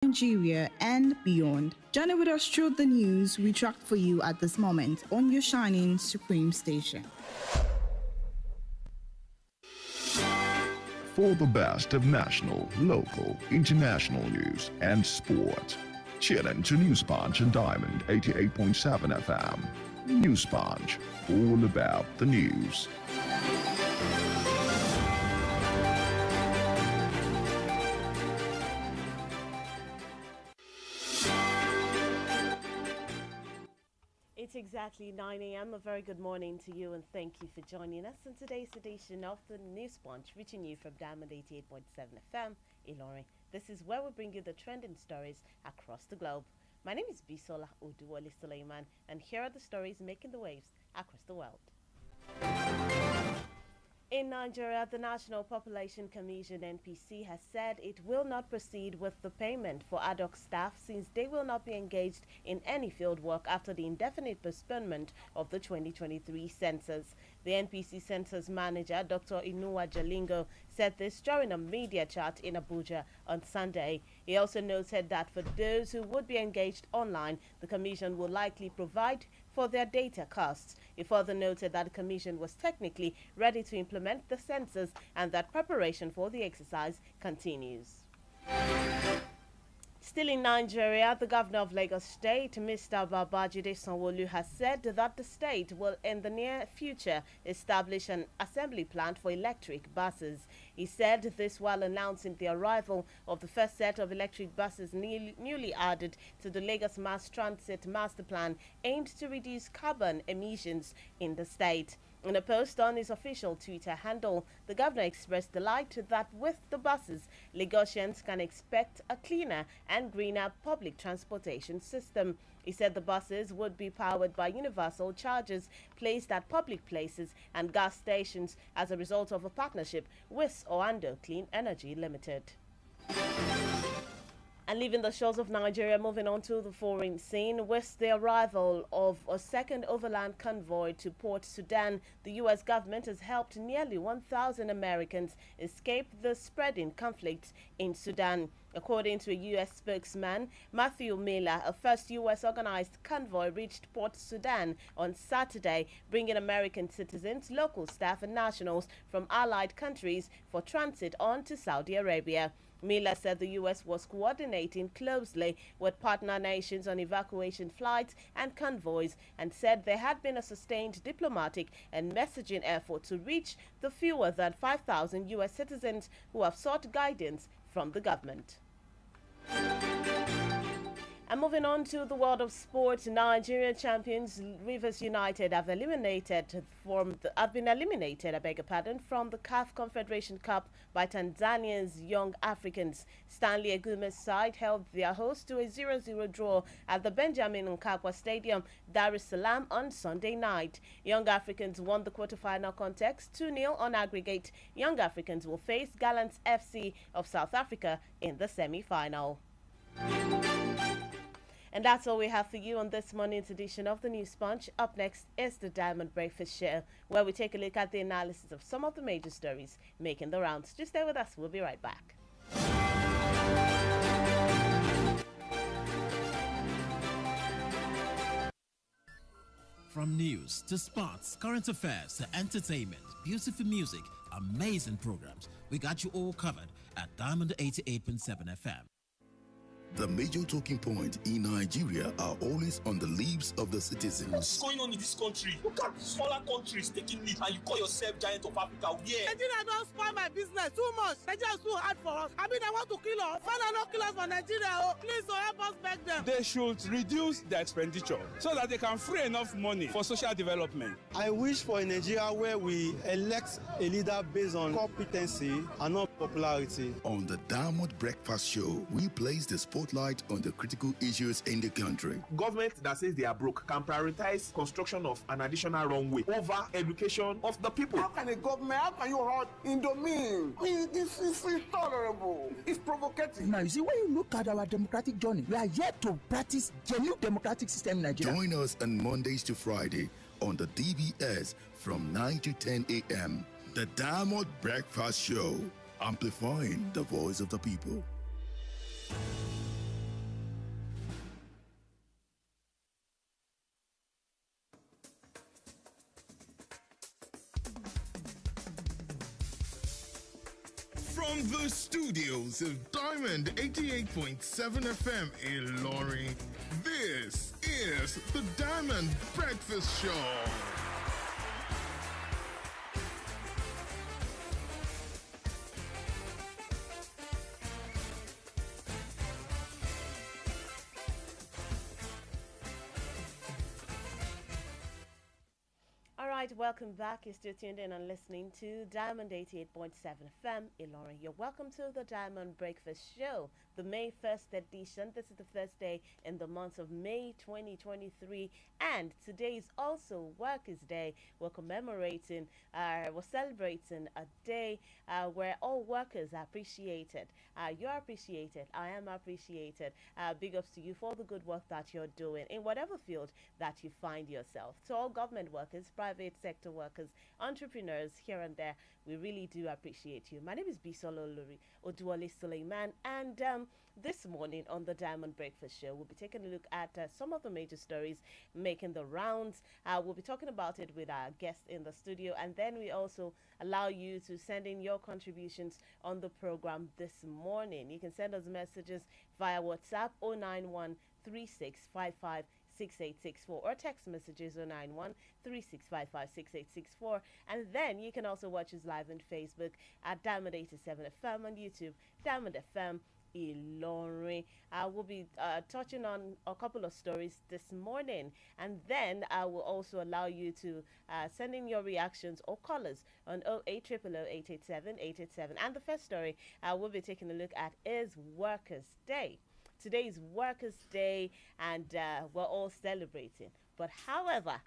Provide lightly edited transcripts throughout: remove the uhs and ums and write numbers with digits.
Nigeria, and beyond. Journey with us through the news we tracked for you at this moment on your shining Supreme station. For the best of national, local, international news and sport, tune in to News Punch and Diamond 88.7 FM. News Punch, all about the news. It's exactly 9 a.m. A very good morning to you and thank you for joining us in today's edition of the News Punch, reaching you from Diamond 88.7 FM, Ilorin. This is where we bring you the trending stories across the globe. My name is Bisola Oduwole Suleiman, and here are the stories making the waves across the world. In Nigeria, the National Population Commission (NPC) has said it will not proceed with the payment for ad hoc staff since they will not be engaged in any field work after the indefinite postponement of the 2023 census. The NPC census manager, Dr. Inuwa Jalingo, said this during a media chat in Abuja on Sunday. He also noted that for those who would be engaged online, the commission will likely provide for their data costs. He further noted that the commission was technically ready to implement the census and that preparation for the exercise continues. Still in Nigeria, the governor of Lagos State, Mr. Babajide Sanwo-Olu, has said that the state will in the near future establish an assembly plant for electric buses. He said this while announcing the arrival of the first set of electric buses newly added to the Lagos Mass Transit Master Plan aimed to reduce carbon emissions in the state. In a post on his official Twitter handle, the governor expressed delight that with the buses, Lagosians can expect a cleaner and greener public transportation system. He said the buses would be powered by universal chargers placed at public places and gas stations as a result of a partnership with Oando Clean Energy Limited. And leaving the shores of Nigeria, moving on to the foreign scene, with the arrival of a second overland convoy to Port Sudan, the U.S. government has helped nearly 1,000 Americans escape the spreading conflict in Sudan. According to a U.S. spokesman, Matthew Miller, a first U.S. organized convoy reached Port Sudan on Saturday, bringing American citizens, local staff, and nationals from allied countries for transit on to Saudi Arabia. Miller said the U.S. was coordinating closely with partner nations on evacuation flights and convoys and said there had been a sustained diplomatic and messaging effort to reach the fewer than 5,000 U.S. citizens who have sought guidance from the government. And moving on to the world of sport, Nigerian champions Rivers United have been eliminated from the CAF Confederation Cup by Tanzania's Young Africans. Stanley Egume's side held their host to a 0-0 draw at the Benjamin Nkakwa Stadium, Dar es Salaam, on Sunday night. Young Africans won the quarterfinal contest 2-0 on aggregate. Young Africans will face Gallants FC of South Africa in the semi-final. And that's all we have for you on this morning's edition of the News Punch. Up next is the Diamond Breakfast Show, where we take a look at the analysis of some of the major stories making the rounds. Just stay with us. We'll be right back. From news to sports, current affairs to entertainment, beautiful music, amazing programs, we got you all covered at Diamond 88.7 FM. The major talking point in Nigeria are always on the lips of the citizens. What's going on in this country? Look at smaller countries taking lead and you call yourself giant of Africa. Yeah. Nigeria don't spoil my business too much. Nigeria is too hard for us. I mean, I want to kill us. Father, no kill us for Nigeria. Oh, please, help us beg them. They should reduce their expenditure so that they can free enough money for social development. I wish for a Nigeria where we elect a leader based on competency and not popularity. On the Diamond Breakfast Show, we place the spotlight on the critical issues in the country. Government that says they are broke can prioritize construction of an additional runway over education of the people. How can a government, how can you hurt Indomine? This is intolerable. It's provocative. Now, you see, when you look at our democratic journey, we are yet to practice genuine democratic system in Nigeria. Join us on Mondays to Friday on the DBS from 9 to 10 a.m. The Diamond Breakfast Show, amplifying the voice of the people. From the studios of Diamond 88.7 FM in Lorry, this is the Diamond Breakfast Show. Right, welcome back. You're still tuned in and listening to Diamond 88.7 FM Ilorin. You're welcome to the Diamond Breakfast Show, the May 1st edition. This is the first day in the month of May 2023, and today is also Workers' Day. We're commemorating, we're celebrating a day where all workers are appreciated. You're appreciated. I am appreciated. Big ups to you for the good work that you're doing in whatever field that you find yourself. To all government workers, private sector workers, entrepreneurs here and there, we really do appreciate you. My name is Bisola Oduwole Suleiman, and this morning on the Diamond Breakfast Show, we'll be taking a look at some of the major stories making the rounds. We'll be talking about it with our guests in the studio, and then we also allow you to send in your contributions on the program this morning. You can send us messages via WhatsApp 091 3655 6864 or text messages 091 3655 6864, and then you can also watch us live on Facebook at Diamond 87 FM, on YouTube Diamond FM Ilorin. We'll be touching on a couple of stories this morning, and then I will also allow you to send in your reactions or callers on 0800887 and the first story we'll be taking a look at is Workers' Day. Today is Workers' Day, and we're all celebrating. But however,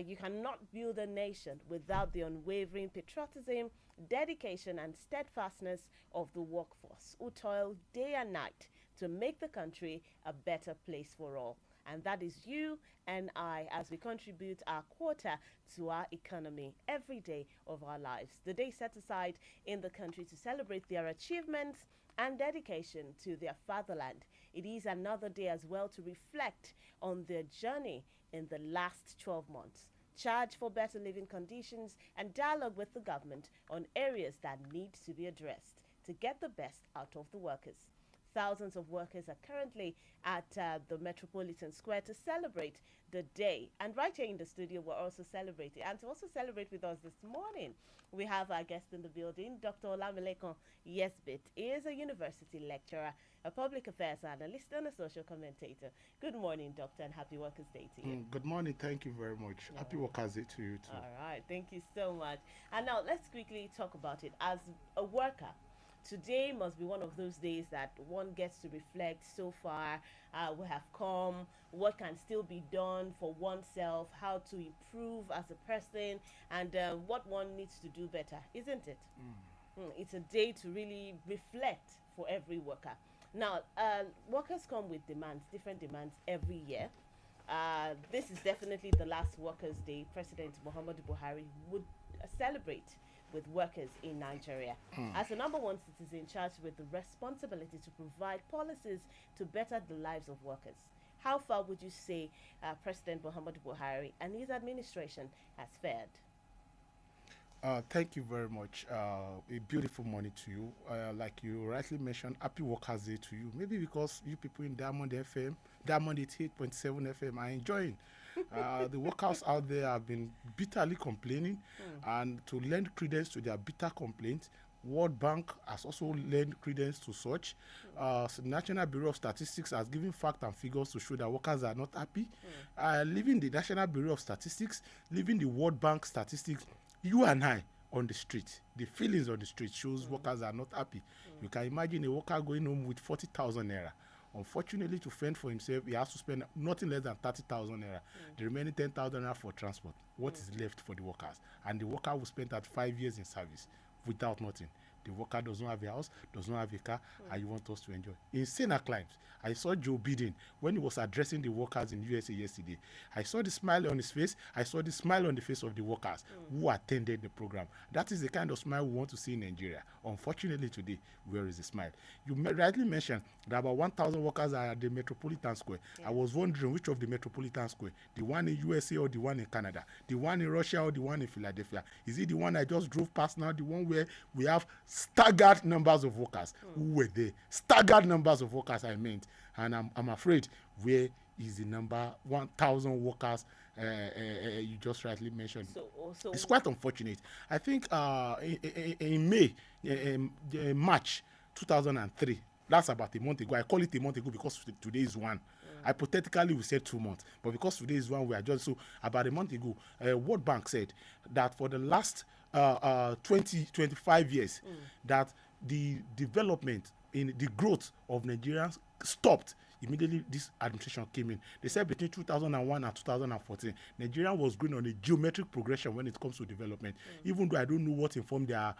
you cannot build a nation without the unwavering patriotism, dedication, and steadfastness of the workforce who toil day and night to make the country a better place for all. And that is you and I, as we contribute our quota to our economy every day of our lives. The day set aside in the country to celebrate their achievements and dedication to their fatherland. It is another day as well to reflect on their journey in the last 12 months, charge for better living conditions, and dialogue with the government on areas that need to be addressed to get the best out of the workers. Thousands of workers are currently at the Metropolitan Square to celebrate the day. And right here in the studio, we're also celebrating. And to also celebrate with us this morning, we have our guest in the building, Dr. Olamilekon Yesbit. He is a university lecturer, a public affairs analyst, and a social commentator. Good morning, Doctor, and happy Workers' Day to you. Good morning. Thank you very much. Happy Workers' Day to you, too. All right. Thank you so much. And now let's quickly talk about it. As a worker, today must be one of those days that one gets to reflect so far. We have come, what can still be done for oneself, how to improve as a person, and what one needs to do better, isn't it? It's a day to really reflect for every worker. Now, workers come with demands, different demands every year. This is definitely the last Workers' Day President Muhammadu Buhari would celebrate with workers in Nigeria. As the number one citizen charged with the responsibility to provide policies to better the lives of workers, how far would you say President Muhammadu Buhari and his administration has fared? Thank you very much. A beautiful morning to you. Like you rightly mentioned, happy Workers' Day to you. Maybe because you people in Diamond FM, Diamond 88.7 FM are enjoying. The workers out there have been bitterly complaining, and to lend credence to their bitter complaints, World Bank has also lent credence to such. So the National Bureau of Statistics has given facts and figures to show that workers are not happy. Leaving the National Bureau of Statistics, leaving the World Bank statistics, you and I on the street, the feelings on the street shows workers are not happy. You can imagine a worker going home with 40,000 naira. Unfortunately, to fend for himself, he has to spend nothing less than 30,000 naira. The remaining 10,000 naira for transport. What is left for the workers? And the worker will spend that 5 years in service without nothing. The worker does not have a house, does not have a car, and you want us to enjoy. In saner climes, I saw Joe Biden when he was addressing the workers in USA yesterday. I saw the smile on his face. I saw the smile on the face of the workers who attended the program. That is the kind of smile we want to see in Nigeria. Unfortunately, today, where is the smile? You rightly mentioned that about 1,000 workers are at the Metropolitan Square. I was wondering which of the Metropolitan Square, the one in USA or the one in Canada, the one in Russia or the one in Philadelphia. Is it the one I just drove past now, the one where we have staggered numbers of workers who were there. Staggered numbers of workers, I meant. And I'm afraid, where is the number 1,000 workers you just rightly mentioned? So it's quite unfortunate. I think in May, March 2003, that's about a month ago. I call it a month ago because today is one. Hypothetically, we said 2 months, but because today is one, we are just so about a month ago. World Bank said that for the last 25 years, that the development in the growth of Nigerians stopped immediately this administration came in. They said between 2001 and 2014, Nigeria was growing on a geometric progression when it comes to development. Even though I don't know what informed their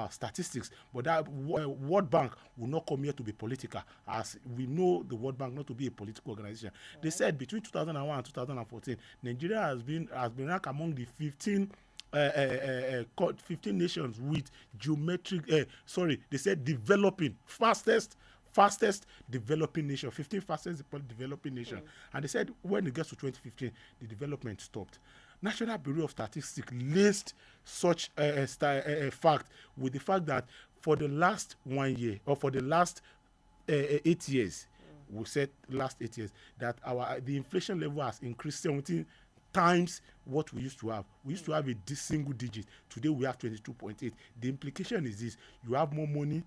statistics, but that World Bank will not come here to be political, as we know the World Bank not to be a political organization. They said between 2001 and 2014, Nigeria has been ranked among the 15 nations with geometric. They said developing fastest developing nation, 15 fastest developing nation. And they said when it gets to 2015, the development stopped. National Bureau of Statistics laced such a fact with the fact that for the last 1 year, or for the last 8 years, we said last 8 years, that the inflation level has increased 17 times what we used to have. We used to have a single digit. Today we have 22.8. The implication is this: you have more money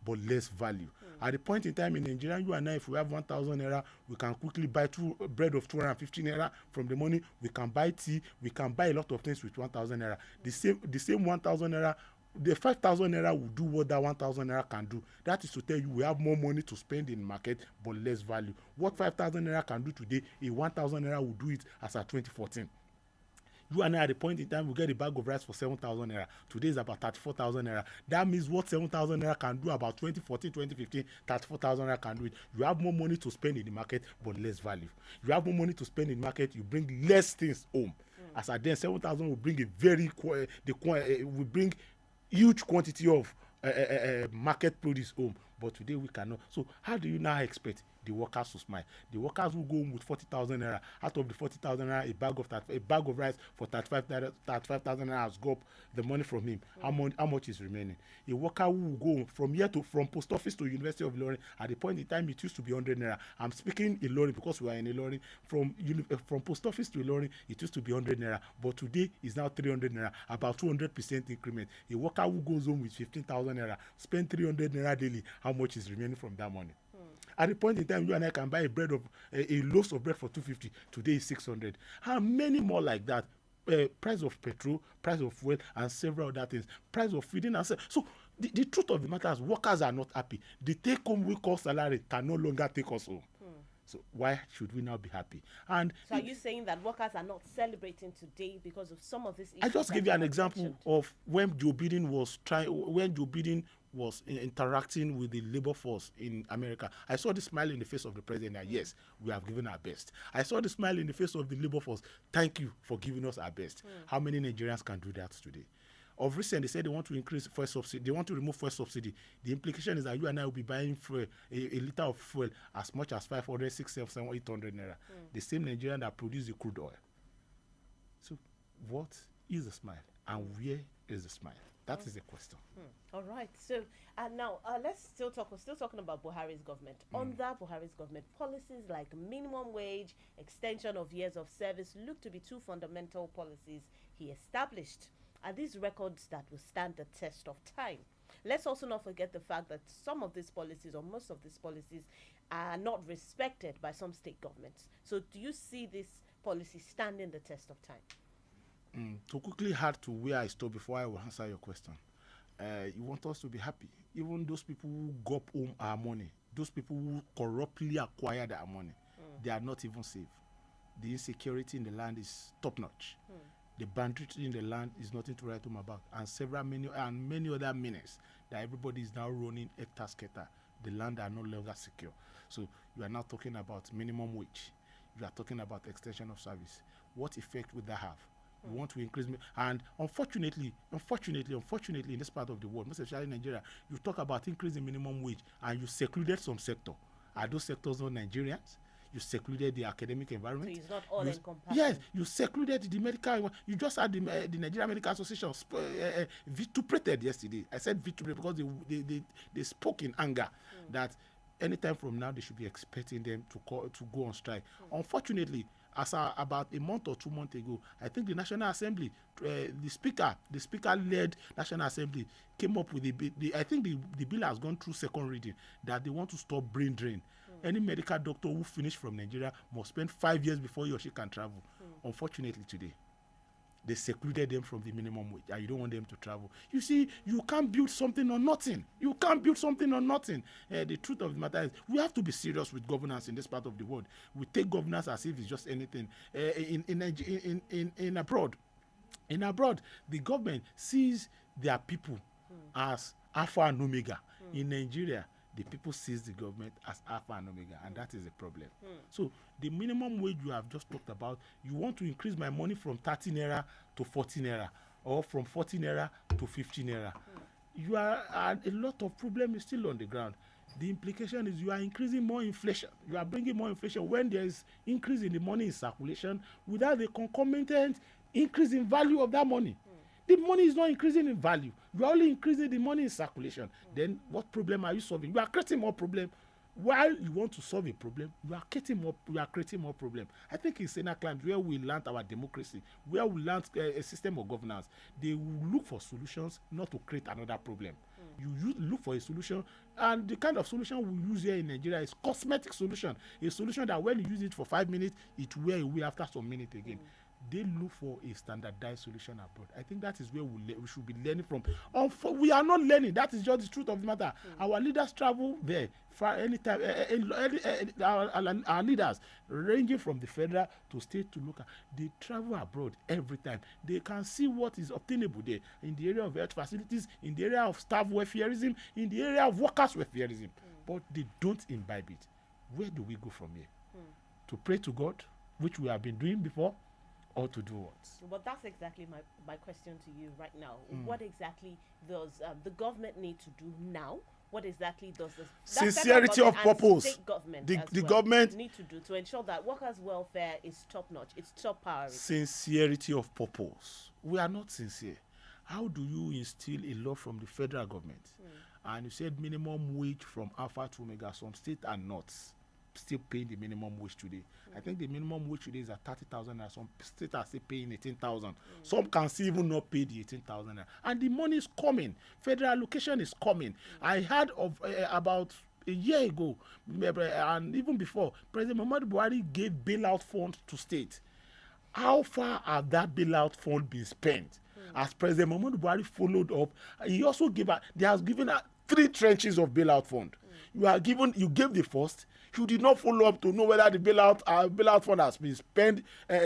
but less value. At the point in time in Nigeria, you and I, if we have 1,000 naira, we can quickly buy bread of 250 naira. From the money, we can buy tea, we can buy a lot of things with 1,000 naira. The same 1,000 naira, the 5,000 naira will do what that 1,000 naira can do. That is to tell you we have more money to spend in the market but less value. What 5,000 naira can do today, a 1,000 naira will do it as at 2014. You and I, at the point in time, we get a bag of rice for 7,000 naira. Today is about 34,000 naira. That means what 7,000 naira can do about 2014, 2015, 34,000 naira can do it. You have more money to spend in the market, but less value. You have more money to spend in the market, you bring less things home. As at then, 7,000 will bring will bring huge quantity of market produce home. But today we cannot. So how do you now expect the workers to smile? The workers will go home with 40,000 naira. Out of the 40,000 naira, a bag of rice for 35,000 naira has got up the money from him. How much is remaining? A worker who will go from post office to University of Ilorin, at the point in time it used to be 100 naira. I'm speaking Ilorin because we are in Ilorin. From post office to Ilorin, it used to be 100 naira, but today is now 300 naira, about 200% increment. A worker who goes home with 15,000 naira, spend 300 naira daily. How much is remaining from that money? At the point in time, you and I can buy a loaf of bread for 250. Today is 600. How many more like that? Price of petrol, price of fuel, and several other things. Price of feeding and so the truth of the matter is, workers are not happy. The take-home we call salary can no longer take us home. So why should we now be happy? And so are you saying that workers are not celebrating today because of some of this issues? I just give you an example of when Joe Biden was interacting with the labor force in America. I saw the smile in the face of the president that yes, we have given our best. I saw the smile in the face of the labor force. Thank you for giving us our best. How many Nigerians can do that today? Of recent, they said they want to increase fuel subsidy. They want to remove fuel subsidy. The implication is that you and I will be buying fuel, a liter of fuel as much as 500, 600, 700, 800 naira. The same Nigerian that produce the crude oil. So, what is the smile, and where is the smile? That is the question. All right. So now let's we're still talking about Buhari's government. Under Buhari's government, policies like minimum wage, extension of years of service look to be two fundamental policies he established. Are these records that will stand the test of time? Let's also not forget the fact that some of these policies, or most of these policies, are not respected by some state governments. So do you see this policy standing the test of time? To quickly add to where I stopped before I will answer your question, you want us to be happy. Even those people who got home our money, those people who corruptly acquired our money, they are not even safe. The insecurity in the land is top notch. The banditry in the land is nothing to write home about, and many other menaces that everybody is now running hectare-scatter. The land are no longer secure. So you are now talking about minimum wage. You are talking about extension of service. What effect would that have? We want to increase, and unfortunately, in this part of the world, most especially in Nigeria, you talk about increasing minimum wage, and you secluded some sector. Are those sectors not Nigerians? you secluded the academic environment. So it's not all encompassing. Yes, you secluded the medical. You just had the Nigerian Medical Association vituperated yesterday. I said vituperated because they spoke in anger that anytime from now they should be expecting them to go on strike. Unfortunately, about a month or 2 months ago, I think the National Assembly, the speaker-led National Assembly came up with I think the bill has gone through second reading that they want to stop brain drain. Any medical doctor who finished from Nigeria must spend 5 years before he or she can travel. Unfortunately, today, they secluded them from the minimum wage, and you don't want them to travel. You see, you can't build something on nothing. You can't build something on nothing. The truth of the matter is, we have to be serious with governance in this part of the world. We take governance as if it's just anything. In abroad, the government sees their people as Alpha and Omega. In Nigeria, the people sees the government as Alpha and Omega, and that is a problem. So the minimum wage you have just talked about, you want to increase my money from 30 naira to 40 naira, or from 40 naira to 50 naira. You are a lot of problem is still on the ground. The implication is you are increasing more inflation. You are bringing more inflation when there is increase in the money in circulation without the concomitant increase in value of that money. The money is not increasing in value. You are only increasing the money in circulation. Then what problem are you solving? You are creating more problem. While you want to solve a problem, you are creating more problem. I think in Senate climes where we learned our democracy, where we learned a system of governance, they will look for solutions, not to create another problem. You look for a solution, and the kind of solution we use here in Nigeria is cosmetic solution. A solution that when you use it for 5 minutes, it wear away after some minutes again. They look for a standardized solution abroad. I think that is where we should be learning from. We are not learning. That is just the truth of the matter. Our leaders travel there for any time. Our leaders, ranging from the federal to state to local, they travel abroad every time. They can see what is obtainable there in the area of health facilities, in the area of staff welfareism, in the area of workers welfareism. But they don't imbibe it. Where do we go from here? To pray to God, which we have been doing before, or to do what? But that's exactly my question to you right now. What exactly does the government need to do now? What exactly does the sincerity of purpose state government the government need to do to ensure that workers' welfare is top notch? It's top priority. Sincerity of purpose. We are not sincere. How do you instill a law from the federal government? And you said minimum wage from Alpha to Omega. Some states are not still paying the minimum wage today. I think the minimum wage today is at 30,000, and some states are still paying 18,000. Some can still even not pay the 18,000, and the money is coming. Federal allocation is coming. I heard of about a year ago, and even before, President Muhammadu Buhari gave bailout funds to states. How far have that bailout fund been spent? As President Muhammadu Buhari followed up, he also gave they has given 3 trenches of bailout fund. You gave the first. You did not follow up to know whether the bailout fund has been spent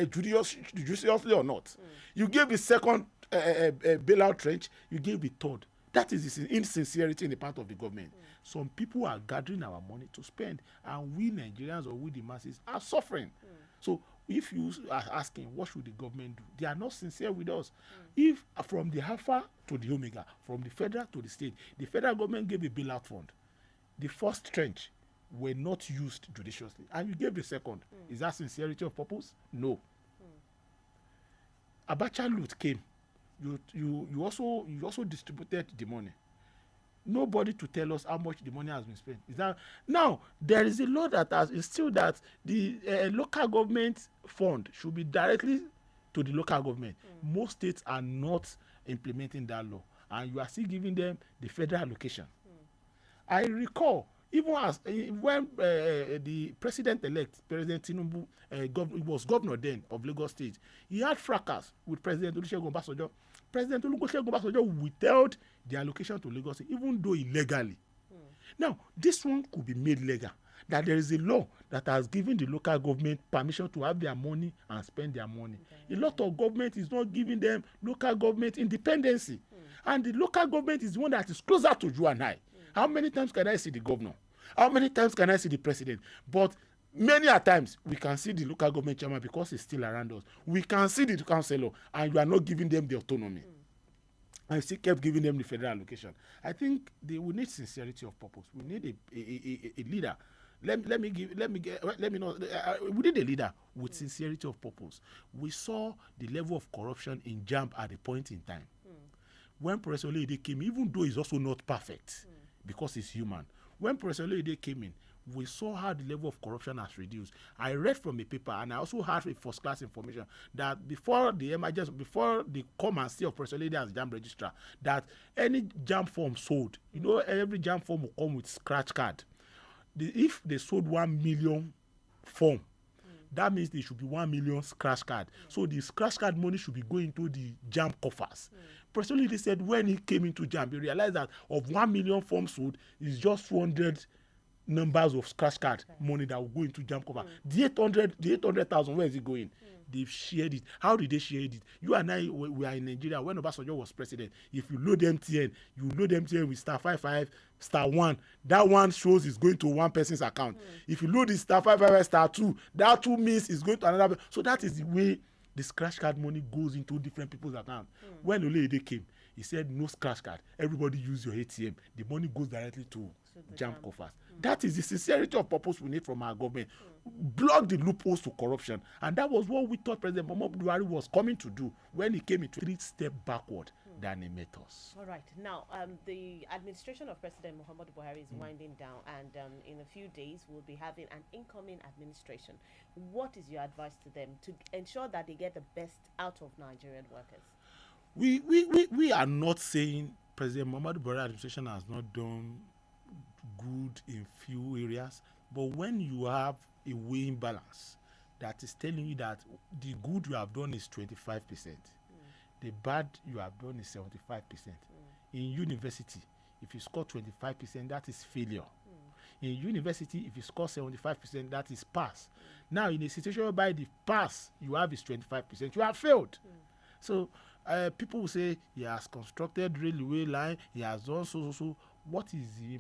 judiciously or not. You gave the second bailout trench. You gave the third. That is the insincerity in the part of the government. Some people are gathering our money to spend, and we Nigerians or we the masses are suffering. So if you are asking what should the government do, they are not sincere with us. If from the Alpha to the Omega, from the federal to the state, the federal government gave a bailout fund, the first trench were not used judiciously, and you gave the second. Is that sincerity of purpose? No. Abacha loot came. You also distributed the money. Nobody to tell us how much the money has been spent. Is that now there is a law that has instilled that the local government fund should be directly to the local government. Most states are not implementing that law, and you are still giving them the federal allocation. I recall even as when the president-elect, President Tinubu, was governor then of Lagos State, he had fracas with President Olusegun Obasanjo. President Olusegun Obasanjo withheld the allocation to Lagos State, even though illegally. Now, this one could be made legal, that there is a law that has given the local government permission to have their money and spend their money. A lot of government is not giving them local government independency. And the local government is the one that is closer to you and I. How many times can I see the governor? How many times can I see the president? But many a times we can see the local government chairman because he's still around us. We can see the councillor, and you are not giving them the autonomy. And you still kept giving them the federal allocation. I think we need sincerity of purpose. We need a leader let me know. We need a leader with sincerity of purpose. We saw the level of corruption in JAMB at a point in time. When Professor Oluyede came, even though he's also not perfect, because he's human. When Professor Oluyede came in, we saw how the level of corruption has reduced. I read from a paper, and I also had a first-class information that before the emergence, before the come and see of Professor Oluyede as JAMB registrar, that any JAMB form sold, every JAMB form will come with scratch card. If they sold 1 million form, that means there should be 1 million scratch card. So the scratch card money should be going to the JAMB coffers. Professor Oluyede said when he came into JAMB, he realized that of 1 million forms sold, is just 200 numbers of scratch card money that will go into JAMB cover. The 800,000, where is it going? They've shared it. How did they share it? You and I, we are in Nigeria. When Obasanjo was president, if you load MTN, you load MTN with *55 *1. That one shows it's going to one person's account. If you load the *55 *2, that 2 means it's going to another. So that is the way the scratch card money goes into different people's account. When Oluyede came, he said no scratch card. Everybody use your ATM. The money goes directly to JAMB coffers. That is the sincerity of purpose we need from our government. Block the loopholes to corruption. And that was what we thought President Muhammadu Buhari was coming to do when he came into 3 steps backward than he met us. All right. Now, the administration of President Muhammadu Buhari is winding down, and in a few days we'll be having an incoming administration. What is your advice to them to ensure that they get the best out of Nigerian workers? We are not saying President Muhammadu Buhari administration has not done good in few areas, but when you have a weighing balance that is telling you that the good you have done is 25%, the bad you have done is 75%. In university, if you score 25%, that is failure. In university, if you score 75%, that is pass. Now, in a situation whereby the pass you have is 25%, you have failed. So people will say he has constructed railway line, he has done so. What is the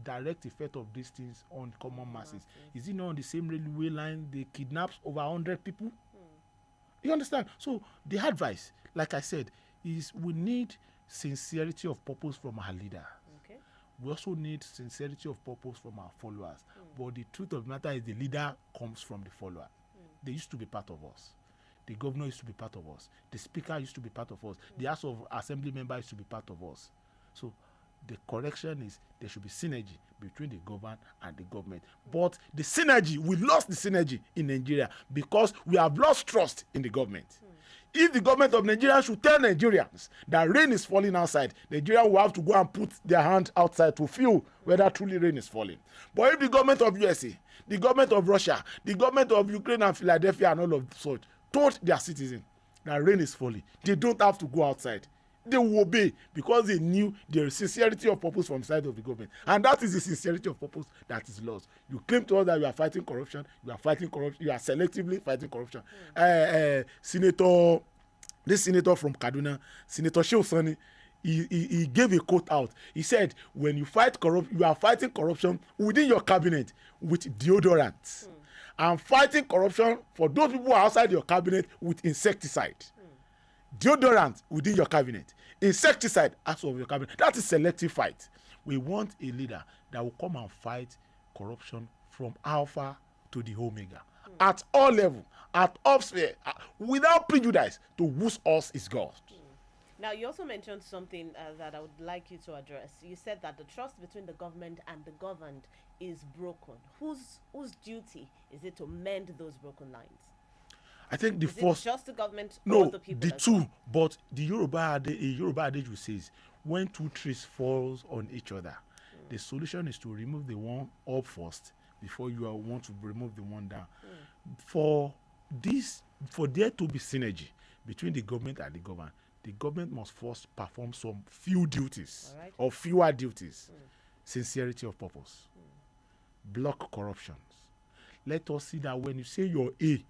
direct effect of these things on common masses? Is it not on the same railway line they kidnapped over 100 people? You understand? So the advice, like I said, is we need sincerity of purpose from our leader. Okay. We also need sincerity of purpose from our followers. But the truth of the matter is the leader comes from the follower. They used to be part of us. The governor used to be part of us. The speaker used to be part of us. The House of Assembly member used to be part of us. So the correction is there should be synergy between the government and the government. But the synergy, we lost the synergy in Nigeria because we have lost trust in the government. If the government of Nigeria should tell Nigerians that rain is falling outside, Nigeria will have to go and put their hand outside to feel whether truly rain is falling. But if the government of USA, the government of Russia, the government of Ukraine and Philadelphia and all of such told their citizens that rain is falling, they don't have to go outside. They will obey because they knew the sincerity of purpose from the side of the government. And that is the sincerity of purpose that is lost. You claim to us that you are fighting corruption, you are selectively fighting corruption. This senator from Kaduna, Senator Shehu Sani, he gave a quote out. He said, when you fight corruption, you are fighting corruption within your cabinet with deodorant. And fighting corruption for those people who are outside your cabinet with insecticide. Deodorant within your cabinet, insecticide out of your cabinet. That is selective fight. We want a leader that will come and fight corruption from alpha to the omega, at all levels, at upsphere, without prejudice to whose us is God. Now, you also mentioned something that I would like you to address. You said that the trust between the government and the governed is broken. Whose duty is it to mend those broken lines? I think the is first, it just the government no, or the people? The two, well? But the Yoruba adage says, when 2 trees falls on each other, the solution is to remove the one up first before you want to remove the one down. For there to be synergy between the government and the government must first perform some few duties or fewer duties. Sincerity of purpose. Block corruptions. Let us see that when you say your A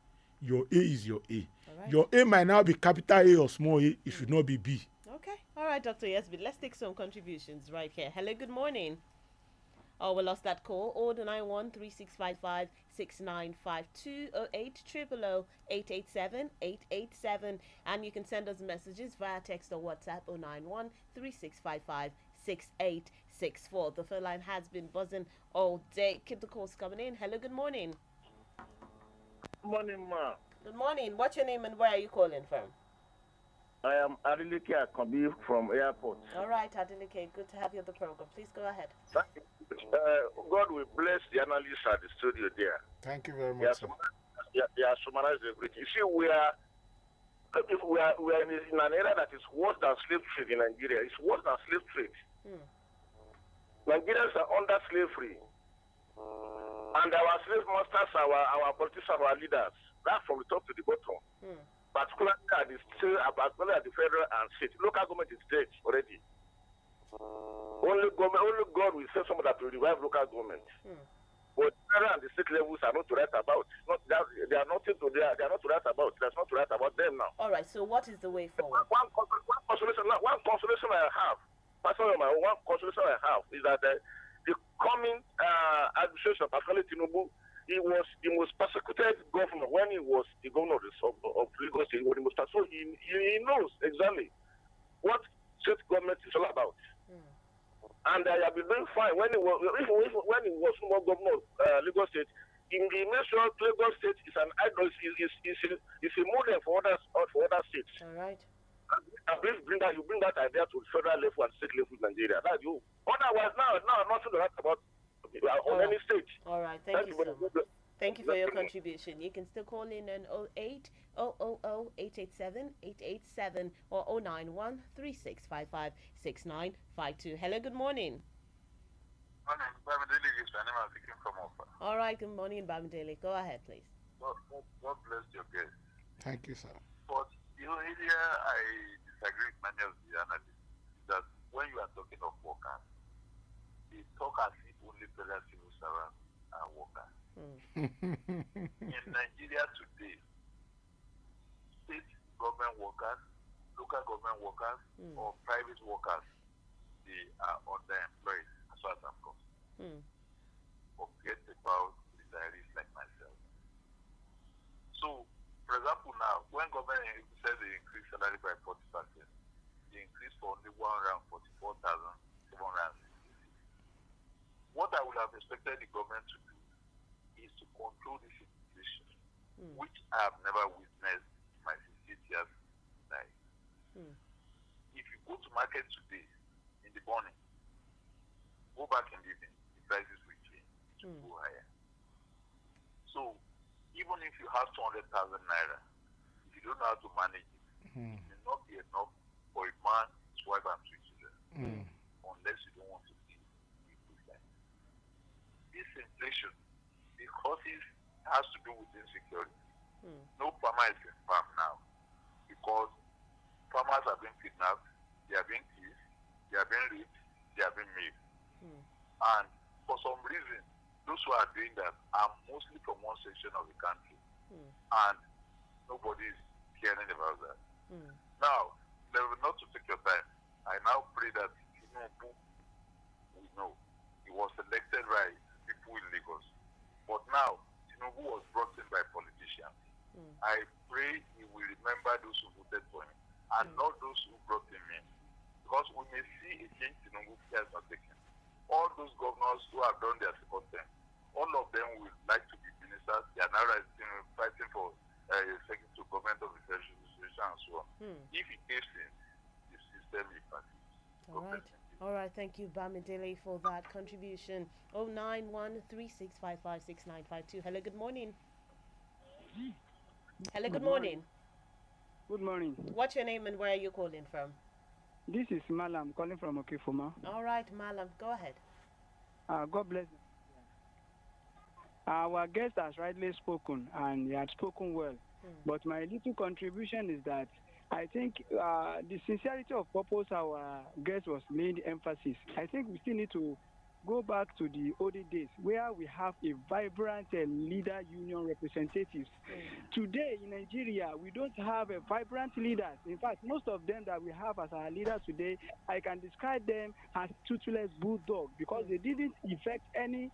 is your A. Right. Your A might now be capital A or small a. It should not be B. Okay. All right, Dr. Yesby. Let's take some contributions right here. Hello, good morning. Oh, we lost that call. 091-3655-6952 0800-887-887. And you can send us messages via text or WhatsApp 091-3655-6952. 6864. The phone line has been buzzing all day. Keep the calls coming in. Hello, good morning. Morning, ma. Good morning. What's your name and where are you calling from? I am Adeleke Akambi from airport. All right, Adeleke, good to have you on the program. Please go ahead. God will bless the analysts at the studio there. Thank you very much. Yeah, summarize everything. You see, we are in an era that is worse than slave trade in Nigeria. It's worse than slave trade. Nigerians are under slavery. And our slave masters, our politicians, our leaders, that's from the top to the bottom. Particularly at the federal and state. Local government is dead already. Only God will save someone that will revive local government. But federal and the state levels are not to write about. They are not to write about. There's not to write about them now. All right. So what is the way forward? One consolation I have, personally, one consolation I have is that the coming administration, particularly Tinubu, he was the most persecuted governor when he was the governor of Lagos State. So he knows exactly what state government is all about. And I have been doing fine when he was more governor of Lagos State. He made sure Lagos State is an idol, is a model for other states. All right. And please bring that idea to federal level and state level in Nigeria. That's you. Otherwise, now nothing to write about on any state. All right. Thank you so much. Thank you for your contribution. You can still call in on 08 000 887 887 or 091 3655 6952. Hello, good morning. Morning, Bamidele is my name. I'm speaking from Offa. All right, good morning, Bamidele. Go ahead, please. God bless your guest. Thank you, sir. But here I disagree with many of the analysts that when you are talking of workers, they talk as if only federal civil servants are workers. In Nigeria today, state government workers, local government workers, or private workers, they are underemployed as far as I'm concerned. Forget about retirees like myself. So, for example, now, when government says they increase salary by 40%, they increase for only 144,766. What I would have expected the government to do is to control this inflation, which I have never witnessed in my 68 years life. If you go to market today, in the morning, go back in the evening, the prices will change to go higher. So, even if you have 200,000 naira, if you don't know how to manage it, it will not be enough for a man, his wife, and 2 children, unless you don't want to see it like this inflation, because it has to do with insecurity. No farmer is in farm now because farmers are being kidnapped, they are being killed, they are being raped, they are being made. And for some reason, those who are doing that are mostly from one section of the country. And nobody is caring about that. Now, not to take your time, I now pray that Tinubu, we know, he was elected by people in Lagos. But now, Tinubu was brought in by politicians. I pray he will remember those who voted for him and not those who brought him in. Because we may see a change Tinubu has not taken. All those governors who have done their second term, all of them would like to be ministers. They are now fighting for second to government of the administration and so on. If he gives in, the system is fatigued. All right. All right, thank you, Bamidele, for that contribution. 09136556952. Hello, good morning. Hello, good morning. Good morning. What's your name and where are you calling from? This is Malam calling from Okefuma. All right, Malam, go ahead. God bless you. Our guest has rightly spoken, and he had spoken well. But my little contribution is that I think the sincerity of purpose our guest was made emphasis. I think we still need to go back to the olden days where we have a vibrant leader union representatives. Today in Nigeria, we don't have a vibrant leaders. In fact, most of them that we have as our leaders today, I can describe them as toothless bulldog because they didn't effect any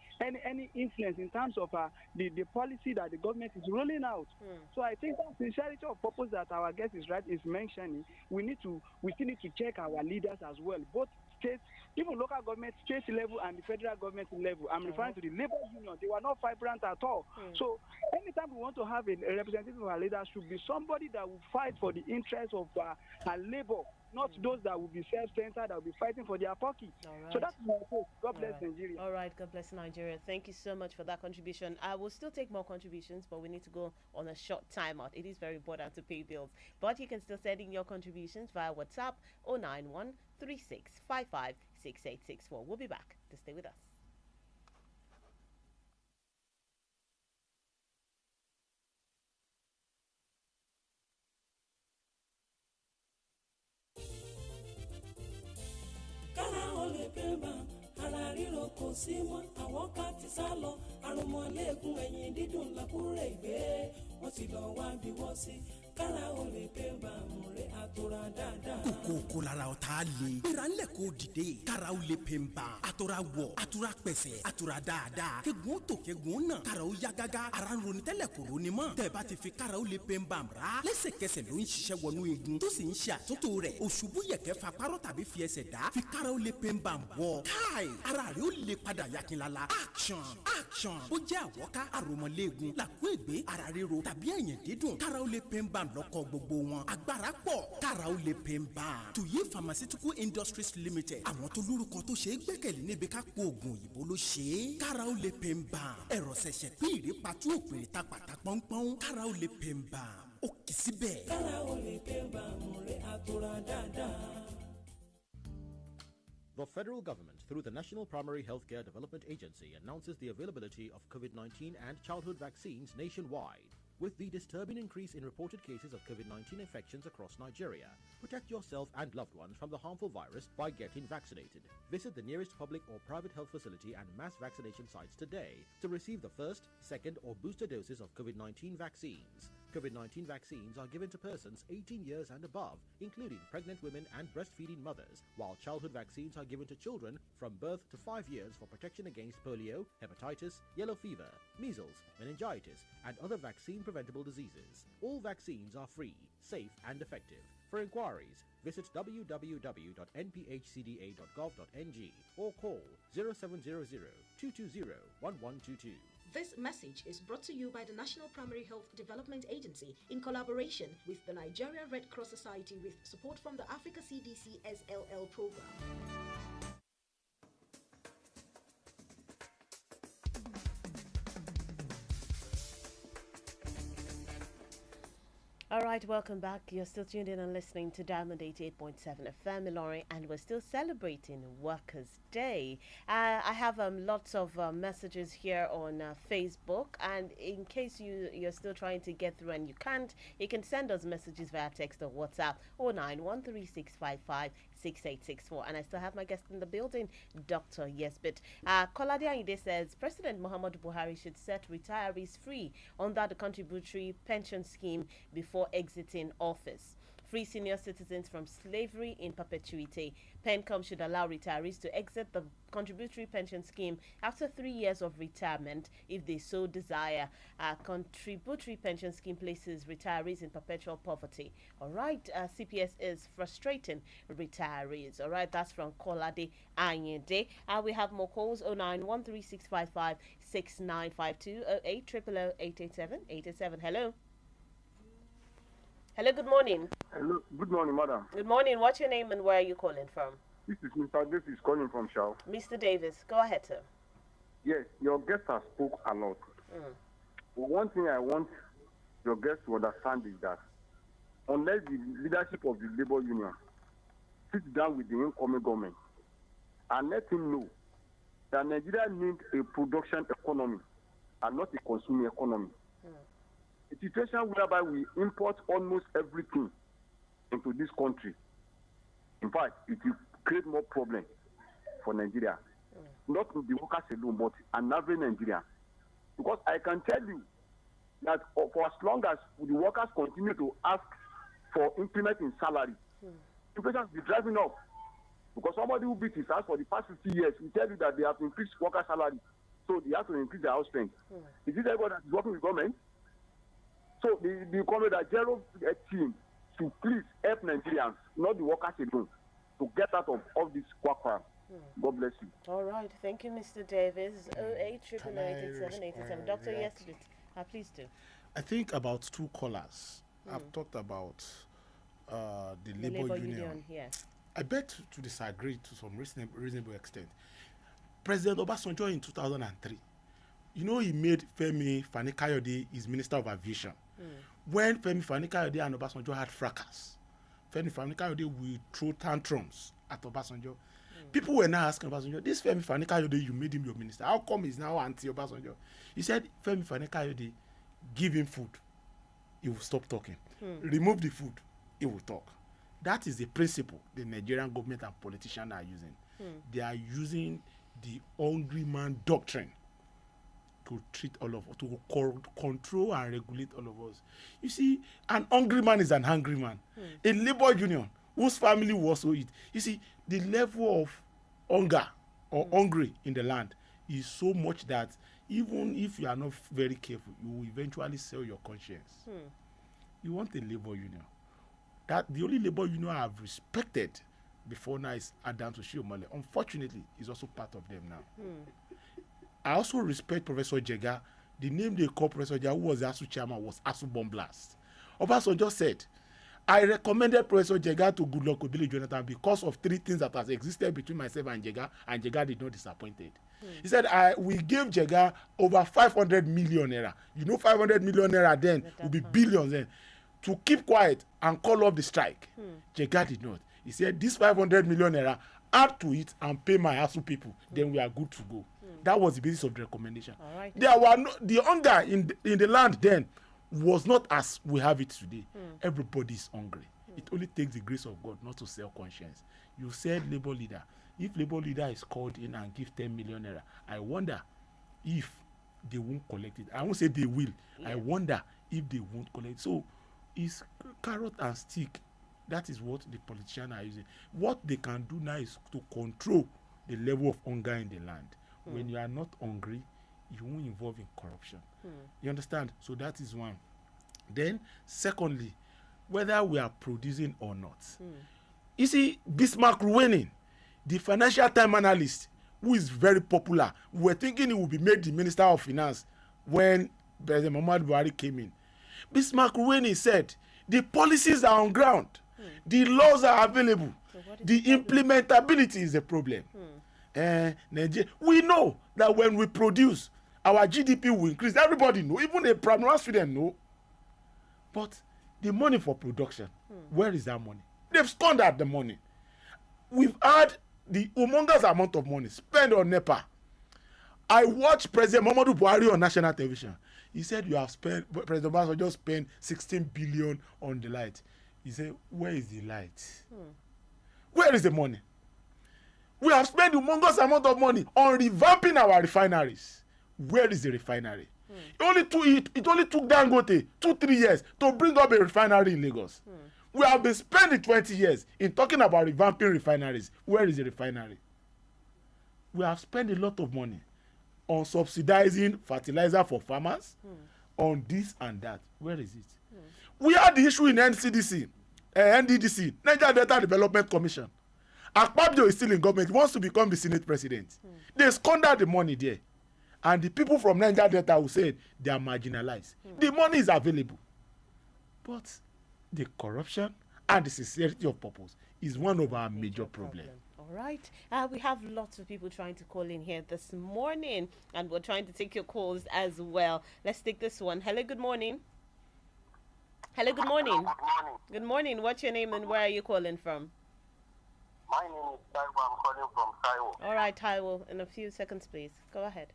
influence in terms of the policy that the government is rolling out. So I think that sincerity of purpose that our guest is mentioning, we still need to check our leaders as well, both state, even local government, state level, and the federal government level. I'm referring to the labor union. They were not vibrant at all. So anytime we want to have a representative of our leaders, should be somebody that will fight for the interests of our labor, not those that will be self-centered, that will be fighting for their pocket. So that's my hope. God bless Nigeria. All right, God bless Nigeria. Thank you so much for that contribution. I will still take more contributions, but we need to go on a short timeout. It is very important to pay bills. But you can still send in your contributions via WhatsApp 091 3655 6864. We'll be back to stay with us. Ara ríro kò sí mọ́ àwọn ká ti sá lọ àrùnmọ́lẹ́gùn ẹ̀yìn dídùn làkúrẹ́ ìgbé wọ́n ti lọ wá bí wọ́n sí kára ó lè pé bàmù rẹ̀ àtòrà dáadáa. kókó lára ọ̀tá le gbéra ńlẹ̀ kó dìde kára ó lè pè ń bá àtòrà wọ̀ àtòrà pẹ̀sẹ̀ àtòrà dáadáa kẹ́gun tó kẹ́gun náà kára ó yá gágá ara ń ronú tẹ́lẹ̀ kò ronú mọ́ tẹ̀ bá ti fi kára ó lè pè ń bá ra lẹ́sẹ̀kẹsẹ̀ ló ń ṣiṣẹ́ wọnú eegun tó sì ń ṣe àtúntò rẹ̀ òṣùbù yẹ̀kẹ́ fa párọ̀ tàbí fi ẹsẹ̀ dá fi kára ó lè pè ń bá wọ̀ káì ara rẹ̀ ó lè padà yakinlala action ó jẹ́ àwọ̀ká àròmọ̀lẹ́gun làkúègbé ara ríro tàbí ẹ̀yìn dídùn kára ó lè pè ń bá lọ́kọ̀ gbogbo wọn agbára pọ̀ kára ó lè pè ń bá. Tuyi Pharmaceutical Industries Limited àwọn tó lórúkọ tó ṣe é gbẹ́kẹ̀lé níbi ká po oògùn òyìnbó ló ṣe é kára ó lè pè ń bá. ẹ̀rọ ṣẹ̀ṣẹ̀ pín ìrèpàtú òpèrè ta pàtà pọ́npọ́n kára ó lè pè ń bá. ó kì í síbẹ̀. kára ó lè pé bàmù rẹ̀ àtòrà dáadáa. The federal government, through the National Primary Healthcare Development Agency, announces the availability of COVID-19 and childhood vaccines nationwide. With the disturbing increase in reported cases of COVID-19 infections across Nigeria, protect yourself and loved ones from the harmful virus by getting vaccinated. Visit the nearest public or private health facility and mass vaccination sites today to receive the first, second, or booster doses of COVID-19 vaccines. COVID-19 vaccines are given to persons 18 years and above, including pregnant women and breastfeeding mothers, while childhood vaccines are given to children from birth to 5 years for protection against polio, hepatitis, yellow fever, measles, meningitis, and other vaccine-preventable diseases. All vaccines are free, safe, and effective. For inquiries, visit www.nphcda.gov.ng or call 0700 220 1122. This message is brought to you by the National Primary Health Development Agency in collaboration with the Nigeria Red Cross Society with support from the Africa CDC SLL program. All right, welcome back. You're still tuned in and listening to Diamond 88.7 FM, Ilori, and we're still celebrating Workers' Day. I have lots of messages here on Facebook, and in case you're still trying to get through and you can't, you can send us messages via text or WhatsApp 09136556864. And I still have my guest in the building, Dr. Yesbit. Kolade Ayinde says President Muhammadu Buhari should set retirees free under the contributory pension scheme before exiting office. Free senior citizens from slavery in perpetuity. PENCOM should allow retirees to exit the contributory pension scheme after 3 years of retirement if they so desire. Contributory pension scheme places retirees in perpetual poverty. All right, CPS is frustrating retirees. All right, that's from Kolade Ayinde. We have more calls 09136556952 08000887 Hello. Hello, good morning. Hello, good morning, madam. Good morning. What's your name and where are you calling from? This is Mr. Davis calling from Shao. Mr. Davis, go ahead, sir. Yes, your guest has spoke a lot. But one thing I want your guest to understand is that unless the leadership of the labor union sits down with the incoming government and let him know that Nigeria needs a production economy and not a consuming economy. A situation whereby we import almost everything into this country. In fact, it will create more problems for Nigeria. Not the workers alone, but an average Nigerian. Because I can tell you that for as long as the workers continue to ask for increment in salary, inflation will be driving up. Because somebody who beat his house for the past 50 years will tell you that they have increased worker salary, so they have to increase their house rent. Is it everybody that is working with government? So the comment that Zero team should please help Nigerians, not the workers alone. to get out of all this quack. God bless you. All right. Thank you, Mr. Davis. 088888787. Doctor, yes, please do. I think about two callers. I've talked about the labor union. Yes. I bet to disagree to some reasonable extent. President Obasanjo in 2003, he made Femi Fani-Kayode his Minister of Aviation. When Femi Fani-Kayode and Obasanjo had fracas, Femi Fani-Kayode would throw tantrums at Obasanjo. People were now asking Obasanjo, this Femi Fani-Kayode, you made him your minister. How come he's now anti-Obasanjo? He said, Femi Fani-Kayode, give him food, he will stop talking. Remove the food, he will talk. That is the principle the Nigerian government and politicians are using. They are using the hungry man doctrine to treat all of us, to control and regulate all of us. You see, an hungry man is an hungry man. A labor union whose family will also eat. You see, the level of hunger or hungry in the land is so much that even if you are not very careful, you will eventually sell your conscience. You want a labor union. That the only labor union I have respected before now is Adams Oshiomhole. Unfortunately, he's also part of them now. I also respect Professor Jega. The name they call Professor Jega, who was the ASU chairman, was ASU Bomb Blast. Obasanjo said, I recommended Professor Jega to Goodluck Obili Jonathan because of three things that has existed between myself and Jega did not disappoint. He said, we gave Jega over 500 million naira. 500 million naira then will be billions then. To keep quiet and call off the strike. Jega did not. He said, this 500 million naira, add to it and pay my ASU people. Then we are good to go. That was the basis of the recommendation. Right. There were the hunger in the land then was not as we have it today. Everybody is hungry. It only takes the grace of God not to sell conscience. You said labor leader. If labor leader is called in and give 10 million naira, I wonder if they won't collect it. I won't say they will. I wonder if they won't collect it. So it's carrot and stick. That is what the politicians are using. What they can do now is to control the level of hunger in the land. When you are not hungry, you won't involve in corruption. You understand? So that is one. Then, secondly, whether we are producing or not. You see, Bismarck Ruening, the Financial Times analyst, who is very popular, we were thinking he would be made the Minister of Finance when President Muhammadu Buhari came in. Bismarck Ruening said, the policies are on ground. The laws are available. So the implementability is the problem. We know that when we produce, our GDP will increase. Everybody know, even a primary student know. But the money for production, where is that money? They've squandered the money. We've had the humongous amount of money spent on NEPA. I watched President Muhammadu Buhari on national television. He said President Obasanjo just spent 16 billion on the light. He said, where is the light? Where is the money? We have spent a humongous amount of money on revamping our refineries. Where is the refinery? It only took Dangote 2-3 years to bring up a refinery in Lagos. We have been spending 20 years in talking about revamping refineries. Where is the refinery? We have spent a lot of money on subsidizing fertilizer for farmers, on this and that. Where is it? We had the issue in NDDC, Niger Delta Development Commission. Akpabio is still in government. He wants to become the Senate president. They squandered the money there. And the people from Niger Delta who said they are marginalized. The money is available. But the corruption and the sincerity of purpose is one of our major problems. All right. We have lots of people trying to call in here this morning, and we're trying to take your calls as well. Let's take this one. Hello, good morning. Hello, good morning. Good morning. Good morning. What's your name and where are you calling from? My name is Taiwo. I'm calling from Taiwo. All right, Taiwo. In a few seconds, please. Go ahead.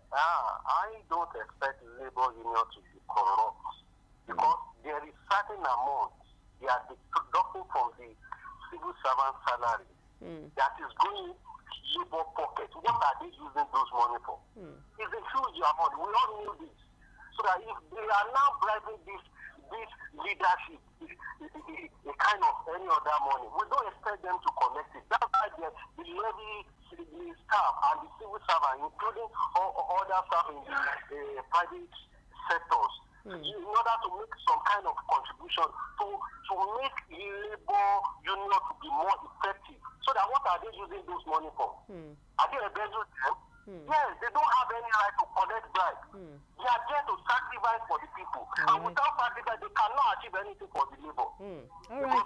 I don't expect labor union to be corrupt because there is certain amount they are deducting from the civil servant salary that is going labor pocket. What are they using those money for? It's a huge amount. We all knew this. So that if they are now bribing this leadership, a kind of any other money, we don't expect them to collect it. That's why the levy, the staff and the civil servant, including other staff in the private sectors, in order to make some kind of contribution to make labor union to be more effective. So that what are they using those money for? Are they embezzling them? Yes, they don't have any right to collect bribe. They are there to sacrifice for the people. And without sacrifice, they cannot achieve anything for the labor. All right.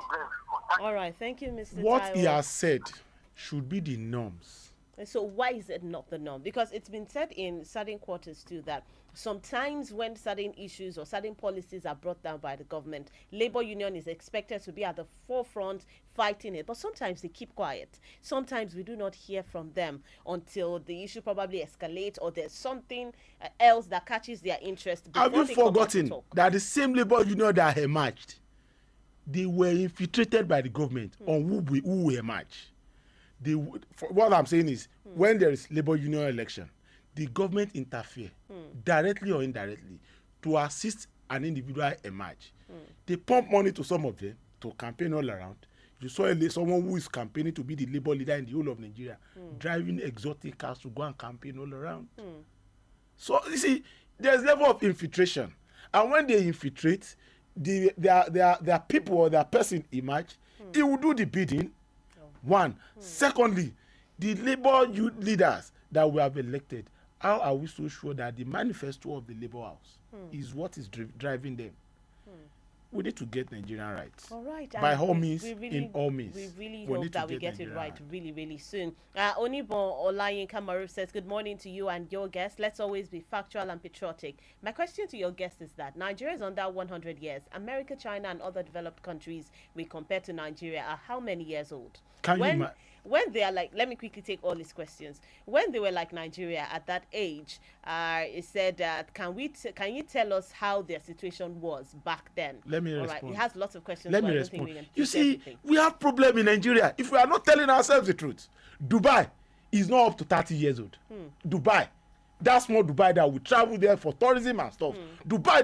All right. Thank you, Mr. What Taiwo. he has said should be the norms. And so why is it not the norm? Because it's been said in certain quarters too that sometimes when certain issues or certain policies are brought down by the government, labor union is expected to be at the forefront fighting it. But sometimes they keep quiet. Sometimes we do not hear from them until the issue probably escalates or there's something else that catches their interest. Have you forgotten that the same labor union that emerged, they were infiltrated by the government on who emerged? What I'm saying is, when there is labor union election, the government interfere directly or indirectly to assist an individual emerge. They pump money to some of them to campaign all around. You saw someone who is campaigning to be the labor leader in the whole of Nigeria, driving exotic cars to go and campaign all around. So you see, there's level of infiltration, and when they infiltrate, their people or their person emerge, he will do the bidding. One. Secondly, the labor leaders that we have elected, how are we so sure that the manifesto of the labor house is what is driving them? We need to get Nigerian rights. All right. By all means, really, in all means. We really hope that we get it right really, really soon. Onibon Olayinka Maruf says, good morning to you and your guests. Let's always be factual and patriotic. My question to your guest is that Nigeria is under 100 years. America, China, and other developed countries we compare to Nigeria are how many years old? When they are like, let me quickly take all these questions. When they were like Nigeria at that age, it said, can you tell us how their situation was back then? Let me respond. Right. He has lots of questions. Let me respond. You see, we have problem in Nigeria. If we are not telling ourselves the truth, Dubai is not up to 30 years old. Dubai, that small Dubai that we travel there for tourism and stuff. Dubai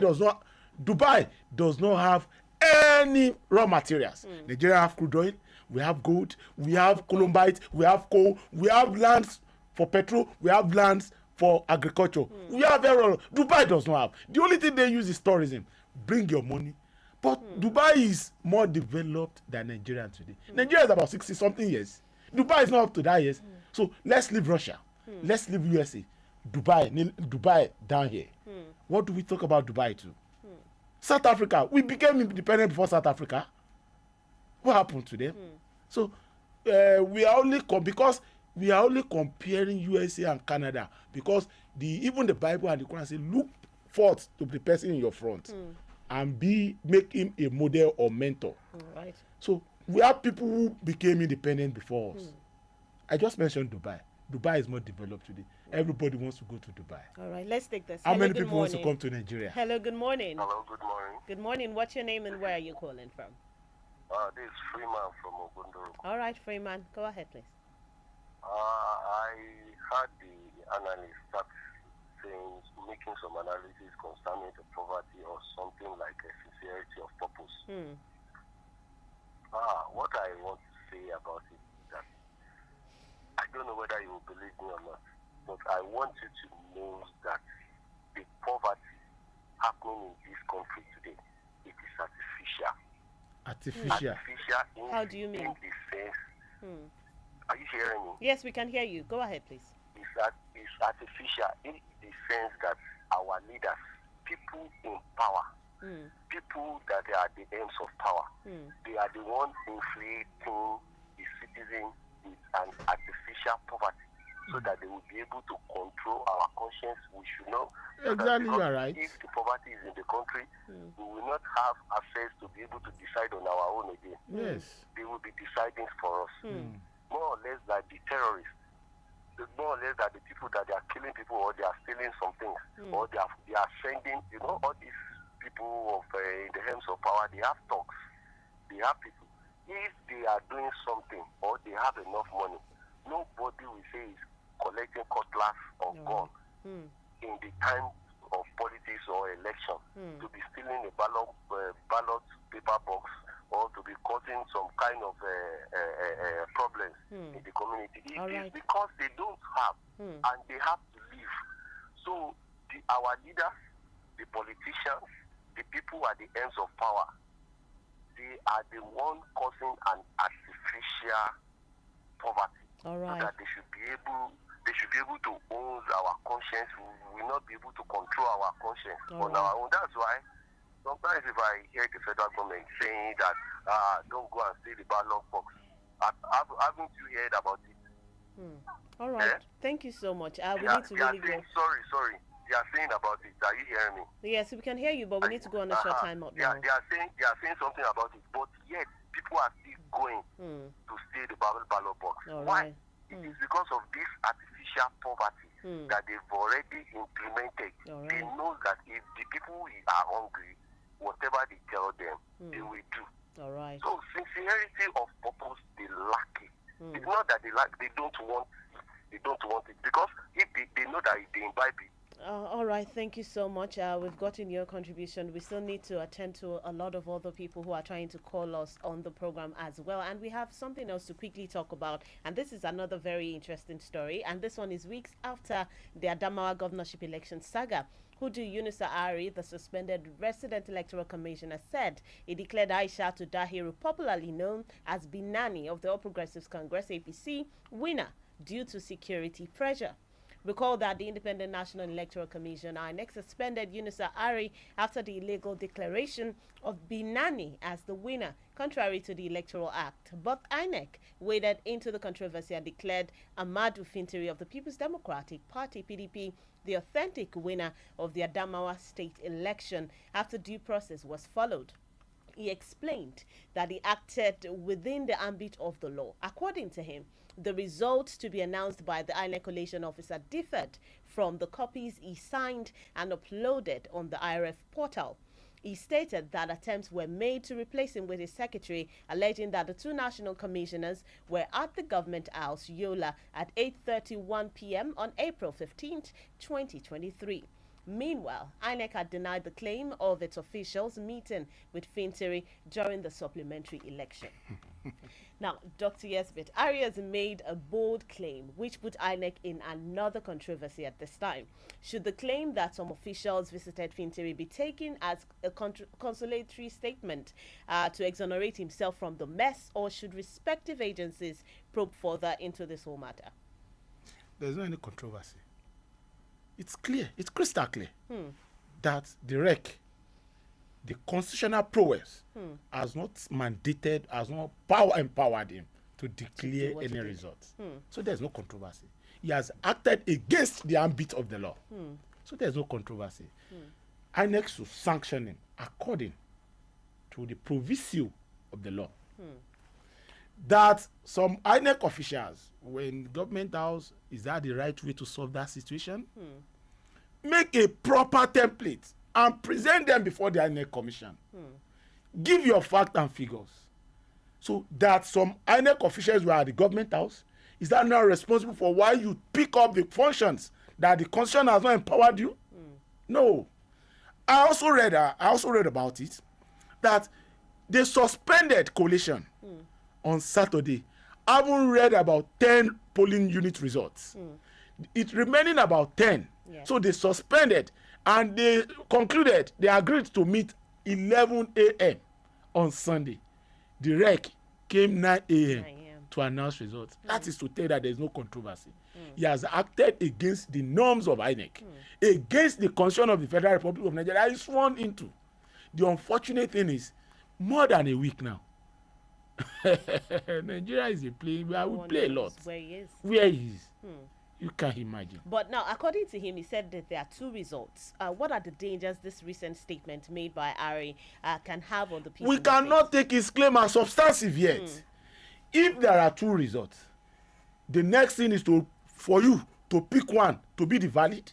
does not have any raw materials. Nigeria have crude oil. We have gold, we have columbite, we have coal, we have lands for petrol, we have lands for agriculture. We have everything. Dubai does not have. The only thing they use is tourism. Bring your money. But Dubai is more developed than Nigeria today. Nigeria is about 60-something years. Dubai is not up to that years. So let's leave Russia. Let's leave USA. Dubai down here. What do we talk about Dubai to? South Africa. We became independent before South Africa. What happened to them? So we are only comparing USA and Canada because even the Bible and the Quran say look forth to the person in your front and make him a model or mentor. Right. So we have people who became independent before us. I just mentioned Dubai. Dubai is more developed today. Everybody wants to go to Dubai. All right, let's take this. How many people want to come to Nigeria? Hello, good morning. Hello, good morning. Good morning. What's your name and where are you calling from? This is Freeman from Ogundoro. All right, Freeman, go ahead, please. I heard the analyst start saying, making some analysis concerning the poverty or something like a sincerity of purpose. What I want to say about it is that I don't know whether you will believe me or not, but I want you to know that the poverty happening in this country today, it is artificial. Artificial. How do you mean? In the sense, are you hearing me? Yes, we can hear you. Go ahead, please. It's artificial in the sense that our leaders, people in power, people that are the aims of power, they are the ones inflating the citizen with an artificial poverty so that they will be able to control our conscience. We should know. Exactly, you are right. If the poverty is in the country, we will not have access to be able to decide on our own again. Yes. They will be deciding for us. More or less like the terrorists. More or less that the people that they are killing people or they are stealing some things or they are sending, all these people of in the hands of power, they have talks. They have people. If they are doing something or they have enough money, nobody will say is collecting cutlass or gun in the time of politics or election to be stealing a ballot paper box or to be causing some kind of problems in the community. It is because they don't have and they have to live. So our leaders, the politicians, the people at the ends of power, they are the one causing an artificial poverty. All right. So that they should be able to own our conscience. We will not be able to control our conscience on our own. That's why sometimes if I hear the federal government saying that don't go and see the ballot box, haven't you heard about it? All right. Thank you so much. We need to really go. Sorry. They are saying about it. Are you hearing me? Yes, we can hear you, but we need to go on a short time out now. They are saying something about it, but yet people are still going to see the ballot box. Why? It is because of this artificial poverty that they've already implemented. They know that if the people are hungry, whatever they tell them, they will do. All right. So sincerity of purpose, they lack it. It's not that they don't want it, because if they know that if they imbibe it. All right, thank you so much. We've gotten your contribution. We still need to attend to a lot of other people who are trying to call us on the program as well. And we have something else to quickly talk about. And this is another very interesting story. And this one is weeks after the Adamawa governorship election saga. Hudu Yunusa Ari, the suspended resident electoral commissioner, said he declared Aisha Dahiru, popularly known as Binani of the All Progressives Congress APC, winner due to security pressure. Recall that the Independent National Electoral Commission INEC suspended Yunusa Ari after the illegal declaration of Binani as the winner, contrary to the Electoral Act. But INEC waded into the controversy and declared Amadu Fintiri of the People's Democratic Party, PDP, the authentic winner of the Adamawa state election after due process was followed. He explained that he acted within the ambit of the law. According to him, the results to be announced by the INEC collation officer differed from the copies he signed and uploaded on the IRF portal. He stated that attempts were made to replace him with his secretary, alleging that the two national commissioners were at the government house, Yola, at 8:31 p.m. on April 15, 2023. Meanwhile, INEC had denied the claim of its officials meeting with Fintiri during the supplementary election. Now, Dr. Yesbit, Arias made a bold claim which put INEC in another controversy at this time. Should the claim that some officials visited Fintiri be taken as a consolatory statement to exonerate himself from the mess, or should respective agencies probe further into this whole matter? There's no any controversy. It's clear, it's crystal clear that the REC, the constitutional prowess, has not mandated, has not empowered him to declare any results. So there's no controversy. He has acted against the ambit of the law. So there's no controversy. INEC should sanction him according to the proviso of the law. That some INEC officials, when government house, is that the right way to solve that situation? Make a proper template and present them before the INEC commission. Give your facts and figures. So that some INEC officials were at the government house, is that now responsible for why you pick up the functions that the constitution has not empowered you? No. I also read about it, that they suspended coalition on Saturday. I haven't read about 10 polling unit results. It's remaining about 10. Yeah. So they suspended and they concluded, they agreed to meet 11 a.m. on Sunday. The REC came 9 a.m. to announce results. That is to tell that there is no controversy. He has acted against the norms of INEC, against the constitution of the Federal Republic of Nigeria. He's sworn into. The unfortunate thing is, more than a week now, Nigeria is a play where we play a lot. Where he is. Where he is. You can't imagine. But now, according to him, he said that there are two results. What are the dangers this recent statement made by Ari can have on the people? We cannot take his claim as substantive yet. If there are two results, the next thing is for you to pick one to be the valid.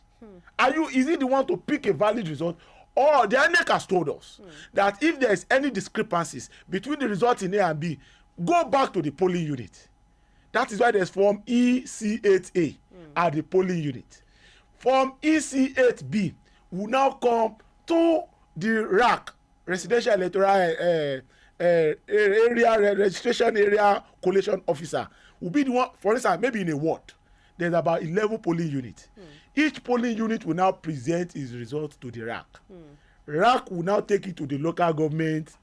Is it the one to pick a valid result? Or the INEC has told us that if there is any discrepancies between the results in A and B, go back to the polling unit. That is why there's form EC8A at the polling unit. Form EC8B will now come to the RAC, Residential Electoral Area Registration Area Collation Officer. Will be the one, for instance, maybe in a ward, there's about 11 polling units. Each polling unit will now present its results to the RAC. RAC will now take it to the local government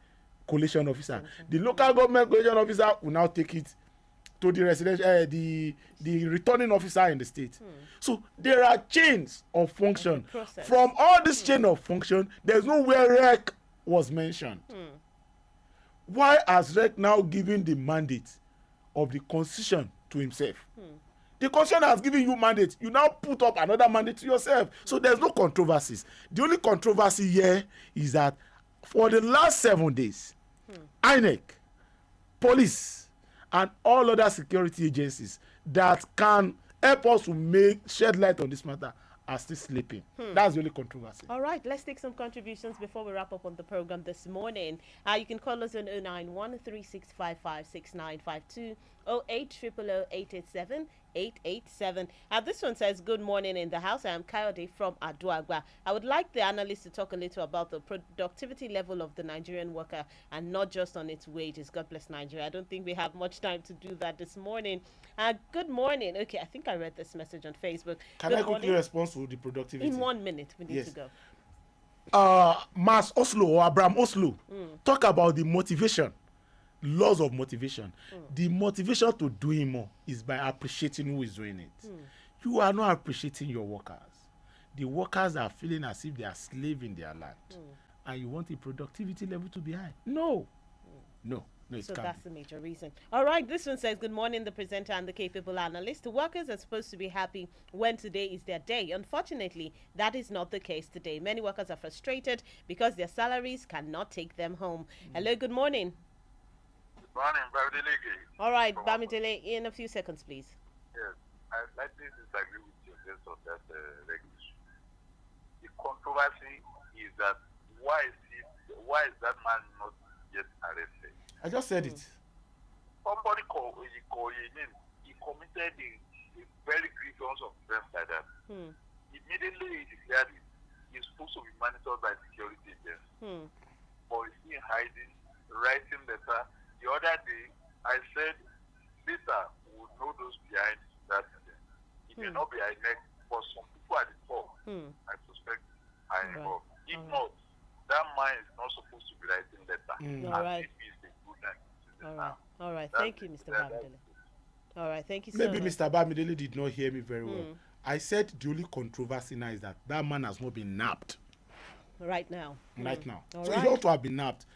collation officer. The local government collation officer will now take it to the residential, the returning officer in the state. So there are chains of function. From all this chain of function, there's nowhere REC was mentioned. Why has REC now given the mandate of the constitution to himself? The constitution has given you mandate. You now put up another mandate to yourself. So there's no controversies. The only controversy here is that for the last 7 days, INEC, police, and all other security agencies that can help us to shed light on this matter are still sleeping. That's the only controversy. All right, let's take some contributions before we wrap up on the program this morning. You can call us on 091 3655 6952 0800 887. This one says, good morning in the house. I am Coyote from Aduagwa. I would like the analyst to talk a little about the productivity level of the Nigerian worker and not just on its wages. God bless Nigeria. I don't think we have much time to do that this morning. Good morning. Okay, I think I read this message on Facebook. Can I quickly respond to the productivity? In 1 minute, we need to go. Mas Oslo or Abraham Oslo talk about the motivation. Laws of motivation. The motivation to doing more is by appreciating who is doing it. You are not appreciating your workers. The workers are feeling as if they are slaves in their land. And you want the productivity level to be high. No, it So can't that's be. the major reason. All right, this one says, good morning, the presenter and the capable analyst. The workers are supposed to be happy when today is their day. Unfortunately, that is not the case today. Many workers are frustrated because their salaries cannot take them home. Hello, good morning. Morning, Bamidele. All right, Bamidele, in a few seconds, please. Yes, I'd like to disagree with you based on that regulation. The controversy is that why is that man not yet arrested? I just said it. Somebody he committed a very grievous offense like that. Immediately he declared it. He's supposed to be monitored by security agents. But he's in hiding, writing letter. The other day, I said, later, we will know those behind that incident. It may not be INEC, but some people at the top, I suspect, are involved. If not, that man is not supposed to be writing letter. All right. Maybe it's a good night. All right. Thank you, Mr. Bamidele. All right. Thank you so Maybe much. Mr. Bamidele did not hear me very well. I said the only controversy now is that man has not been nabbed. Right now. Right now. All So right. he ought to have been nabbed.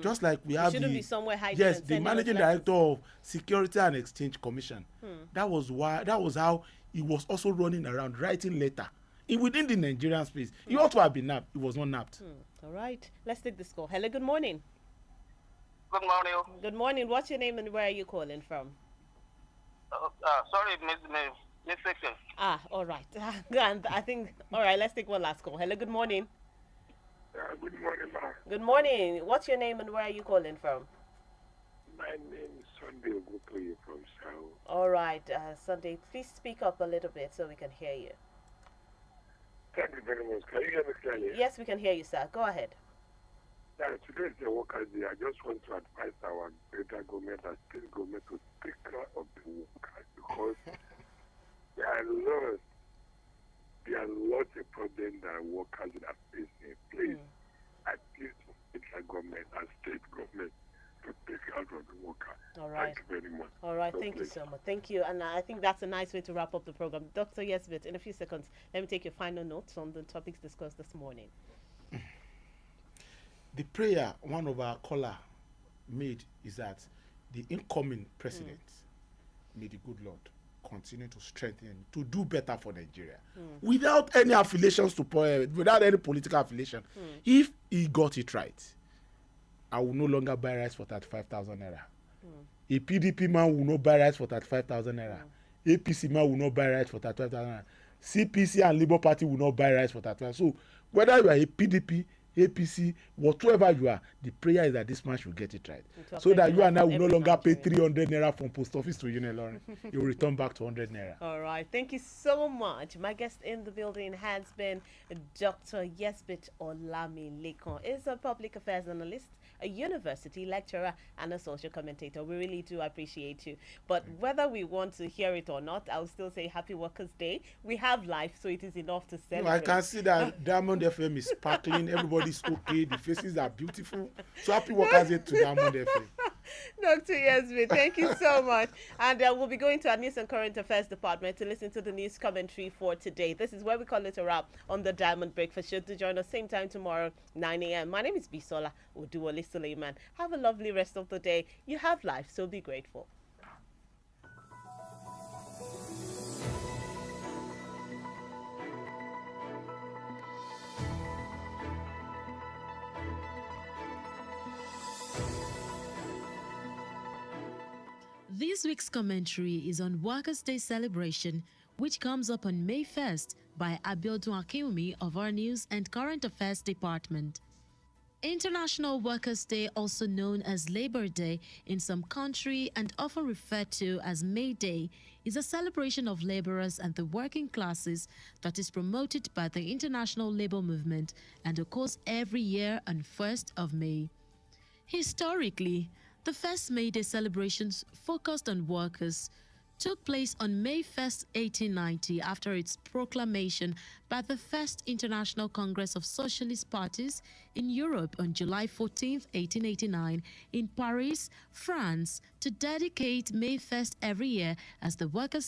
Just like we have shouldn't be somewhere hiding yes, and the sending us managing letters. director of Security and Exchange Commission. That was how he was also running around writing letter within the Nigerian space. He ought to have been nabbed. He was not nabbed. All right. Let's take this call. Hello, good morning. Good morning. Good morning. What's your name and where are you calling from? Sorry, Miss Section. All right. And I think, all right, let's take one last call. Hello, good morning. Good morning, ma'am. Good morning. What's your name and where are you calling from? My name is Sunday Ogutoye from Sao. All right, Sunday, please speak up a little bit so we can hear you. Thank you very much. Can you hear me clearly? Yes, we can hear you, sir. Go ahead. Today is the Workers' Day. I just want to advise our federal government and state government to take care of the workers because there are lots of problems that workers are facing. Please, I plead for federal government and state government to take care of the workers. All right. Thank you very much. All right, God thank you bless. so much. Thank you. And I think that's a nice way to wrap up the program. Dr. Yesbit, in a few seconds, let me take your final notes on the topics discussed this morning. The prayer one of our caller made is that the incoming president, may the good Lord continue to strengthen, to do better for Nigeria, without any affiliations without any political affiliation. If he got it right, I will no longer buy rice for 35,000 naira. A PDP man will not buy rice for 35,000 naira. APC man will not buy rice for 35,000 naira. CPC and Labour Party will not buy rice for 35,000. So whether you are a PDP, APC, whatever you are, the prayer is that this man should get it right. So that you and I will no longer pay 300 naira from post office to Unilorin. You will return back to 100 naira. All right. Thank you so much. My guest in the building has been Dr. Yesbit Olamilekan. Is a public affairs analyst, a university lecturer, and a social commentator. We really do appreciate you. But whether we want to hear it or not, I'll still say Happy Workers' Day. We have life, so it is enough to celebrate. I can see that Diamond FM is sparkling. Everybody everybody's okay. The faces are beautiful. So happy Workers' Day to Diamond FM. Dr. Yasmin, thank you so much. And we'll be going to our News and Current Affairs department to listen to the news commentary for today. This is where we call it a wrap on the Diamond Breakfast Show. To join us same time tomorrow, 9 a.m. My name is Bisola Oduwole Suleiman. Have a lovely rest of the day. You have life, so be grateful. This week's commentary is on Workers' Day celebration, which comes up on May 1st by Abiodun Akinwumi of our News and Current Affairs Department. International Workers' Day, also known as Labor Day in some countries and often referred to as May Day, is a celebration of laborers and the working classes that is promoted by the International Labour Movement and occurs every year on 1st of May. Historically, the first May Day celebrations focused on workers took place on May 1st, 1890, after its proclamation by the First International Congress of Socialist Parties in Europe on July 14, 1889, in Paris, France, to dedicate May 1st every year as the Workers'